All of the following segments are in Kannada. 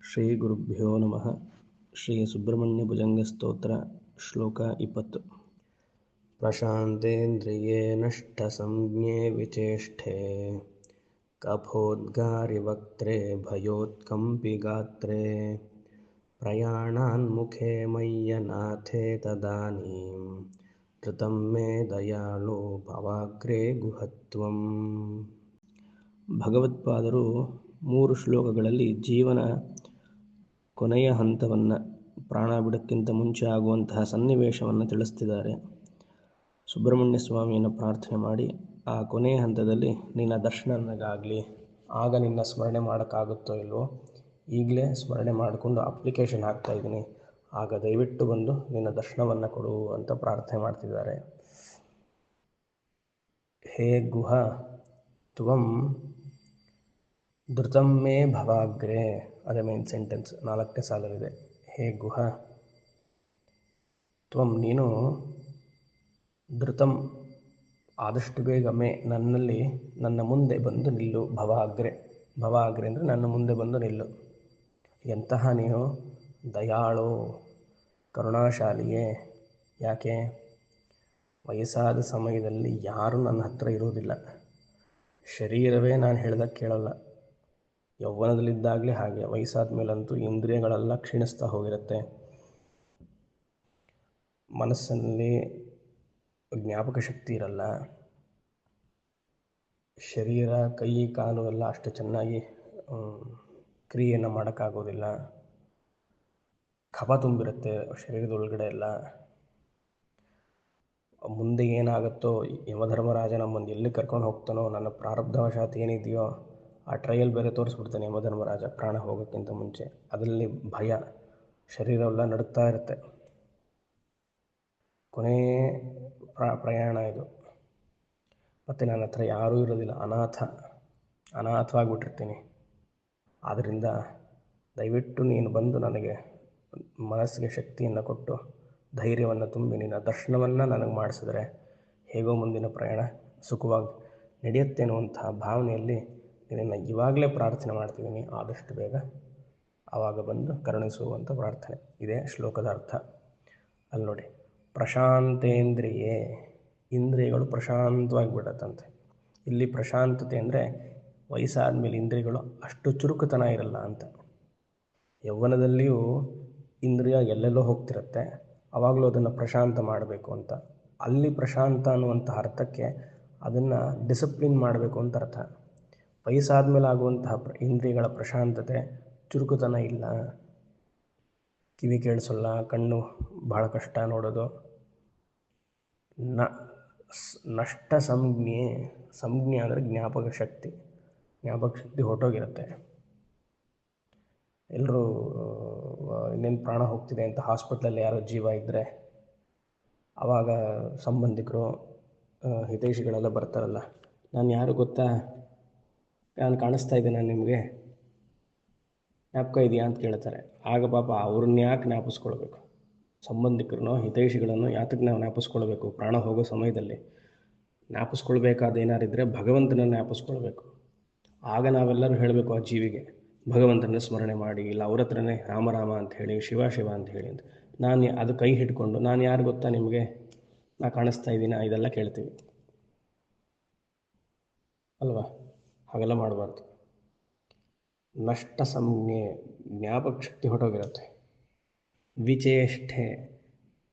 ಶ್ರೀ ಗುರುಭ್ಯೋ ನಮಃ. ಶ್ರೀ ಸುಬ್ರಹ್ಮಣ್ಯ ಭುಜಂಗ ಸ್ತೋತ್ರ ಶ್ಲೋಕ 20. ಪ್ರಶಾಂತೇಂದ್ರಿಯೇ ನಷ್ಟ ಸಂಜ್ಞೆ ವಿಚೇಷ್ಠೆ ಕಫೋದ್ಗಾರಿ ವಕ್ತ್ರೇ ಭಯೋತ್ಕಂಪಿ ಗಾತ್ರೇ ಪ್ರಯಾಣಾನ್ಮುಖೇ ಮಯ್ಯನಾಥೇ ತದಾನೀಂ ಧೃತಂ ಮೇ ದಯಾಳೋ ಭವಾಗ್ರೇ ಗುಹತ್ವಂ. ಭಗವತ್ಪಾದರು 3 ಶ್ಲೋಕಗಳಲ್ಲಿ ಜೀವನ ಕೊನೆಯ ಹಂತವನ್ನು, ಪ್ರಾಣ ಬಿಡೋಕ್ಕಿಂತ ಮುಂಚೆ ಆಗುವಂತಹ ಸನ್ನಿವೇಶವನ್ನು ತಿಳಿಸ್ತಿದ್ದಾರೆ. ಸುಬ್ರಹ್ಮಣ್ಯ ಸ್ವಾಮಿಯನ್ನು ಪ್ರಾರ್ಥನೆ ಮಾಡಿ, ಆ ಕೊನೆಯ ಹಂತದಲ್ಲಿ ನಿನ್ನ ದರ್ಶನ ನನಗಾಗಲಿ, ಆಗ ನಿನ್ನ ಸ್ಮರಣೆ ಮಾಡೋಕ್ಕಾಗುತ್ತೋ ಇಲ್ವೋ, ಈಗಲೇ ಸ್ಮರಣೆ ಮಾಡಿಕೊಂಡು ಅಪ್ಲಿಕೇಶನ್ ಹಾಕ್ತಾಯಿದ್ದೀನಿ, ಆಗ ದಯವಿಟ್ಟು ಬಂದು ನಿನ್ನ ದರ್ಶನವನ್ನು ಕೊಡು ಅಂತ ಪ್ರಾರ್ಥನೆ ಮಾಡ್ತಿದ್ದಾರೆ. ಹೇ ಗುಹ ತ್ವಂ ಧೃತಂ ಮೇ ಭವಾಗ್ರೇ, ಅದೇ ಮೇನ್ ಸೆಂಟೆನ್ಸ್, 4ನೇ ಸಾಲಲ್ಲಿದೆ. ಹೇ ಗುಹ ತ್ವಂ, ನೀನು ಧೃತಂ, ಆದಷ್ಟು ಬೇಗ ಮೇ, ನನ್ನಲ್ಲಿ, ನನ್ನ ಮುಂದೆ ಬಂದು ನಿಲ್ಲು. ಭವಾಗ್ರೆ, ಭವಾಗ್ರೆ ಅಂದರೆ ನನ್ನ ಮುಂದೆ ಬಂದು ನಿಲ್ಲು. ಎಂತಹ ನೀನು ದಯಾಳೋ, ಕರುಣಾಶಾಲಿಯೇ. ಯಾಕೆ? ವಯಸ್ಸಾದ ಸಮಯದಲ್ಲಿ ಯಾರೂ ನನ್ನ ಹತ್ರ ಇರುವುದಿಲ್ಲ. ಶರೀರವೇ ನಾನು ಹೇಳ್ದಾಗ ಕೇಳಲ್ಲ. ಯೌವನದಲ್ಲಿದ್ದಾಗಲೇ ಹಾಗೆ, ವಯಸ್ಸಾದ ಮೇಲಂತೂ ಇಂದ್ರಿಯಗಳೆಲ್ಲ ಕ್ಷೀಣಿಸ್ತಾ ಹೋಗಿರುತ್ತೆ. ಮನಸ್ಸಿನಲ್ಲಿ ಜ್ಞಾಪಕ ಶಕ್ತಿ ಇರಲ್ಲ. ಶರೀರ, ಕೈ, ಕಾಲು ಎಲ್ಲ ಅಷ್ಟು ಚೆನ್ನಾಗಿ ಕ್ರಿಯೆಯನ್ನು ಮಾಡೋಕ್ಕಾಗೋದಿಲ್ಲ. ಕಫ ತುಂಬಿರುತ್ತೆ ಶರೀರದೊಳಗಡೆ ಎಲ್ಲ. ಮುಂದೆ ಏನಾಗುತ್ತೋ, ಯಮಧರ್ಮರಾಜ ನಮ್ಮನ್ನು ಎಲ್ಲಿ ಕರ್ಕೊಂಡು ಹೋಗ್ತಾನೋ, ನನ್ನ ಪ್ರಾರಬ್ಧವಶಾತ್ ಏನಿದೆಯೋ ಆ ಟ್ರಯಲ್ ಬೇರೆ ತೋರಿಸ್ಬಿಡ್ತಾನೆ ಯಮಧರ್ಮರಾಜ ಪ್ರಾಣ ಹೋಗೋಕ್ಕಿಂತ ಮುಂಚೆ. ಅದರಲ್ಲಿ ಭಯ, ಶರೀರವೆಲ್ಲ ನಡುತ್ತಾ ಇರುತ್ತೆ. ಕೊನೇ ಪ್ರಯಾಣ ಇದು. ಮತ್ತು ನನ್ನ ಹತ್ರ ಯಾರೂ ಇರೋದಿಲ್ಲ, ಅನಾಥವಾಗಿಬಿಟ್ಟಿರ್ತೀನಿ. ಆದ್ದರಿಂದ ದಯವಿಟ್ಟು ನೀನು ಬಂದು ನನಗೆ ಮನಸ್ಸಿಗೆ ಶಕ್ತಿಯನ್ನು ಕೊಟ್ಟು, ಧೈರ್ಯವನ್ನು ತುಂಬಿ, ನಿನ್ನ ದರ್ಶನವನ್ನು ನನಗೆ ಮಾಡಿಸಿದ್ರೆ ಹೇಗೋ ಮುಂದಿನ ಪ್ರಯಾಣ ಸುಖವಾಗಿ ನಡೆಯುತ್ತೆ ಅನ್ನುವಂತಹ ಭಾವನೆಯಲ್ಲಿ ನಿನ್ನನ್ನು ಇವಾಗಲೇ ಪ್ರಾರ್ಥನೆ ಮಾಡ್ತಿದ್ದೀನಿ. ಆದಷ್ಟು ಬೇಗ ಆವಾಗ ಬಂದು ಕರುಣಿಸುವಂಥ ಪ್ರಾರ್ಥನೆ. ಇದೇ ಶ್ಲೋಕದ ಅರ್ಥ. ಅಲ್ಲಿ ನೋಡಿ, ಪ್ರಶಾಂತೇಂದ್ರಿಯೇ, ಇಂದ್ರಿಯಗಳು ಪ್ರಶಾಂತವಾಗಿ ಬಿಡತ್ತಂತೆ. ಇಲ್ಲಿ ಪ್ರಶಾಂತತೆ ಅಂದರೆ ವಯಸ್ಸಾದ ಮೇಲೆ ಇಂದ್ರಿಯಗಳು ಅಷ್ಟು ಚುರುಕುತನ ಇರಲ್ಲ ಅಂತ. ಯೌವನದಲ್ಲಿಯೂ ಇಂದ್ರಿಯ ಎಲ್ಲೆಲ್ಲೋ ಹೋಗ್ತಿರುತ್ತೆ, ಆವಾಗಲೂ ಅದನ್ನು ಪ್ರಶಾಂತ ಮಾಡಬೇಕು ಅಂತ. ಅಲ್ಲಿ ಪ್ರಶಾಂತ ಅನ್ನುವಂಥ ಅರ್ಥಕ್ಕೆ ಅದನ್ನು ಡಿಸಿಪ್ಲಿನ್ ಮಾಡಬೇಕು ಅಂತ ಅರ್ಥ. ವಯಸ್ಸಾದ ಮೇಲೆ ಆಗುವಂತಹ ಇಂದ್ರಿಯಗಳ ಪ್ರಶಾಂತತೆ, ಚುರುಕುತನ ಇಲ್ಲ, ಕಿವಿ ಕೇಳಿಸಲ್ಲ, ಕಣ್ಣು ಭಾಳ ಕಷ್ಟ ನೋಡೋದು. ನಷ್ಟ ಸಂಜ್ಞೆ, ಸಂಜ್ಞೆ ಅಂದರೆ ಜ್ಞಾಪಕ ಶಕ್ತಿ ಹೊರಟೋಗಿರುತ್ತೆ. ಎಲ್ಲರೂ ಇನ್ನೇನು ಪ್ರಾಣ ಹೋಗ್ತಿದೆ ಅಂತ ಹಾಸ್ಪಿಟ್ಲಲ್ಲಿ ಯಾರೋ ಜೀವ ಇದ್ದರೆ, ಆವಾಗ ಸಂಬಂಧಿಕರು, ಹಿತೈಷಿಗಳೆಲ್ಲ ಬರ್ತಾರಲ್ಲ, ನಾನು ಯಾರು ಗೊತ್ತಾ, ನಾನು ಕಾಣಿಸ್ತಾ ಇದ್ದೇನೆ ನಿಮಗೆ, ಜ್ಞಾಪಕ ಇದೆಯಾ ಅಂತ ಕೇಳ್ತಾರೆ. ಆಗ ಪಾಪ ಅವ್ರನ್ನ ಯಾಕೆ ಜ್ಞಾಪಿಸ್ಕೊಳ್ಬೇಕು, ಸಂಬಂಧಿಕರನ್ನೋ ಹಿತೈಷಿಗಳನ್ನು ಯಾತಕ್ಕೆ ನಾವು ಜ್ಞಾಪಿಸ್ಕೊಳ್ಬೇಕು? ಪ್ರಾಣ ಹೋಗೋ ಸಮಯದಲ್ಲಿ ಜ್ಞಾಪಿಸ್ಕೊಳ್ಬೇಕಾದ ಏನಾರಿದ್ದರೆ ಭಗವಂತನನ್ನು ಜ್ಞಾಪಿಸ್ಕೊಳ್ಬೇಕು. ಆಗ ನಾವೆಲ್ಲರೂ ಹೇಳಬೇಕು ಆ ಜೀವಿಗೆ, ಭಗವಂತನ ಸ್ಮರಣೆ ಮಾಡಿ, ಇಲ್ಲ ಅವ್ರ ಹತ್ರನೇ ರಾಮ ಅಂತ ಹೇಳಿ, ಶಿವ ಅಂತ ಹೇಳಿ ಅಂತ. ನಾನು ಅದು ಕೈ ಹಿಡ್ಕೊಂಡು, ನಾನು ಯಾರು ಗೊತ್ತಾ ನಿಮಗೆ, ನಾ ಕಾಣಿಸ್ತಾ ಇದ್ದೀನ, ಇದೆಲ್ಲ ಕೇಳ್ತೀವಿ ಅಲ್ವಾ? ಹಾಗೆಲ್ಲ ಮಾಡಬಾರ್ದು. ನಷ್ಟ ಸಂಜ್ಞೆ, ಜ್ಞಾಪಕ ಶಕ್ತಿ ಹೊರಟೋಗಿರುತ್ತೆ. ವಿಚೇಷ್ಠೆ,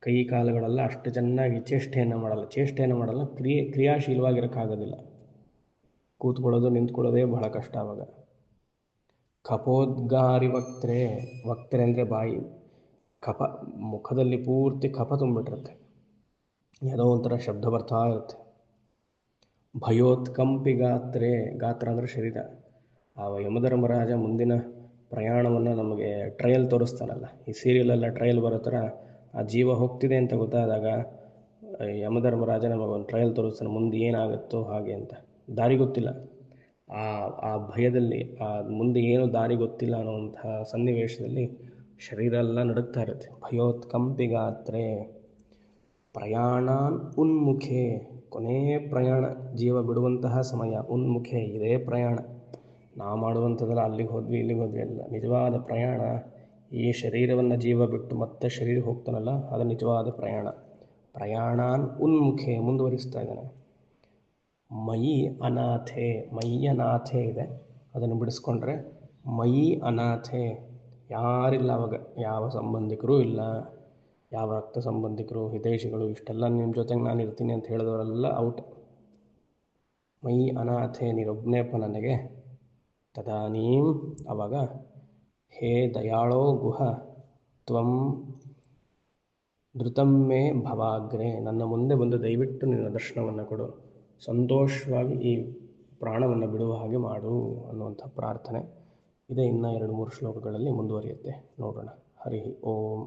ಕೈ ಕಾಲುಗಳೆಲ್ಲ ಅಷ್ಟು ಚೆನ್ನಾಗಿ ಚೇಷ್ಟೆಯನ್ನು ಮಾಡಲ್ಲ, ಕ್ರಿಯಾಶೀಲವಾಗಿರೋಕ್ಕಾಗೋದಿಲ್ಲ. ಕೂತ್ಕೊಳ್ಳೋದು ನಿಂತ್ಕೊಳ್ಳೋದೇ ಬಹಳ ಕಷ್ಟ ಆವಾಗ. ಕಫೋದ್ಗಾರಿ ವಕ್ತ್ರೇ, ವಕ್ತ್ರೆ ಅಂದರೆ ಬಾಯಿ, ಕಫ, ಮುಖದಲ್ಲಿ ಪೂರ್ತಿ ಕಫ ತುಂಬಿಟ್ಟಿರುತ್ತೆ, ಏನೋ ಒಂಥರ ಶಬ್ದ ಬರ್ತಾ ಇರುತ್ತೆ. ಭಯೋತ್ಕಂಪಿ ಗಾತ್ರೇ, ಗಾತ್ರ ಅಂದರೆ ಶರೀರ. ಆ ಯಮಧರ್ಮರಾಜ ಮುಂದಿನ ಪ್ರಯಾಣವನ್ನು ನಮಗೆ ಟ್ರಯಲ್ ತೋರಿಸ್ತಾನಲ್ಲ, ಈ ಸೀರಿಯಲೆಲ್ಲ ಟ್ರಯಲ್ ಬರೋ ಥರ, ಆ ಜೀವ ಹೋಗ್ತಿದೆ ಅಂತ ಗೊತ್ತಾದಾಗ ಯಮಧರ್ಮರಾಜ ನಮಗೊಂದು ಟ್ರಯಲ್ ತೋರಿಸ್ತಾನೆ, ಮುಂದೆ ಏನಾಗುತ್ತೋ ಹಾಗೆ ಅಂತ. ದಾರಿ ಗೊತ್ತಿಲ್ಲ, ಆ ಭಯದಲ್ಲಿ, ಆ ಮುಂದೆ ಏನು ದಾರಿ ಗೊತ್ತಿಲ್ಲ ಅನ್ನುವಂತಹ ಸನ್ನಿವೇಶದಲ್ಲಿ ಶರೀರ ಎಲ್ಲ ನಡುಗ್ತಾ ಇರುತ್ತೆ. ಭಯೋತ್ಕಂಪಿ ಗಾತ್ರೇ ಪ್ರಯಾಣಾನ್ ಉನ್ಮುಖೇ, ಕೊನೆಯ ಪ್ರಯಾಣ, ಜೀವ ಬಿಡುವಂತಹ ಸಮಯ. ಉನ್ಮುಖೆ, ಇದೇ ಪ್ರಯಾಣ. ನಾವು ಮಾಡುವಂಥದ್ದೆಲ್ಲ ಅಲ್ಲಿಗೆ ಹೋದ್ವಿ ಇಲ್ಲಿಗೆ ಹೋದ್ವಿ ಅಲ್ಲ. ನಿಜವಾದ ಪ್ರಯಾಣ ಈ ಶರೀರವನ್ನು ಜೀವ ಬಿಟ್ಟು ಮತ್ತೆ ಶರೀರ ಹೋಗ್ತಾನಲ್ಲ, ಅದು ನಿಜವಾದ ಪ್ರಯಾಣ. ಪ್ರಯಾಣಾನ್ ಉನ್ಮುಖೆ ಮುಂದುವರಿಸ್ತಾ ಇದ್ದಾನೆ. ಮಯಿ ಅನಾಥೆ, ಮಯ್ಯನಾಥೆ ಇದೆ, ಅದನ್ನು ಬಿಡಿಸ್ಕೊಂಡ್ರೆ ಮಯಿ ಅನಾಥೆ, ಯಾರಿಲ್ಲ ಅವಾಗ. ಯಾವ ಸಂಬಂಧಿಕರೂ ಇಲ್ಲ, ಯಾವ ರಕ್ತ ಸಂಬಂಧಿಕರು, ಹಿತೈಷಿಗಳು, ಇಷ್ಟೆಲ್ಲ ನಿಮ್ಮ ಜೊತೆಗೆ ನಾನು ಇರ್ತೀನಿ ಅಂತ ಹೇಳಿದವರೆಲ್ಲ ಔಟ್. ಮಯಿ ಅನಾಥೆ, ನೀನೊಬ್ಬನೇಪ್ಪ ನನಗೆ. ತದಾನೀಂ, ಅವಾಗ ಹೇ ದಯಾಳೋ ಗುಹ ತ್ವಂ ಧೃತಮ್ಮೆ ಭವಾಗ್ರೆ, ನನ್ನ ಮುಂದೆ ಬಂದು ದಯವಿಟ್ಟು ನಿನ್ನ ದರ್ಶನವನ್ನು ಕೊಡು, ಸಂತೋಷವಾಗಿ ಈ ಪ್ರಾಣವನ್ನು ಬಿಡುವ ಹಾಗೆ ಮಾಡು ಅನ್ನುವಂಥ ಪ್ರಾರ್ಥನೆ ಇದೆ. ಇನ್ನು 2-3 ಶ್ಲೋಕಗಳಲ್ಲಿ ಮುಂದುವರಿಯುತ್ತೆ, ನೋಡೋಣ. ಹರಿ ಓಂ.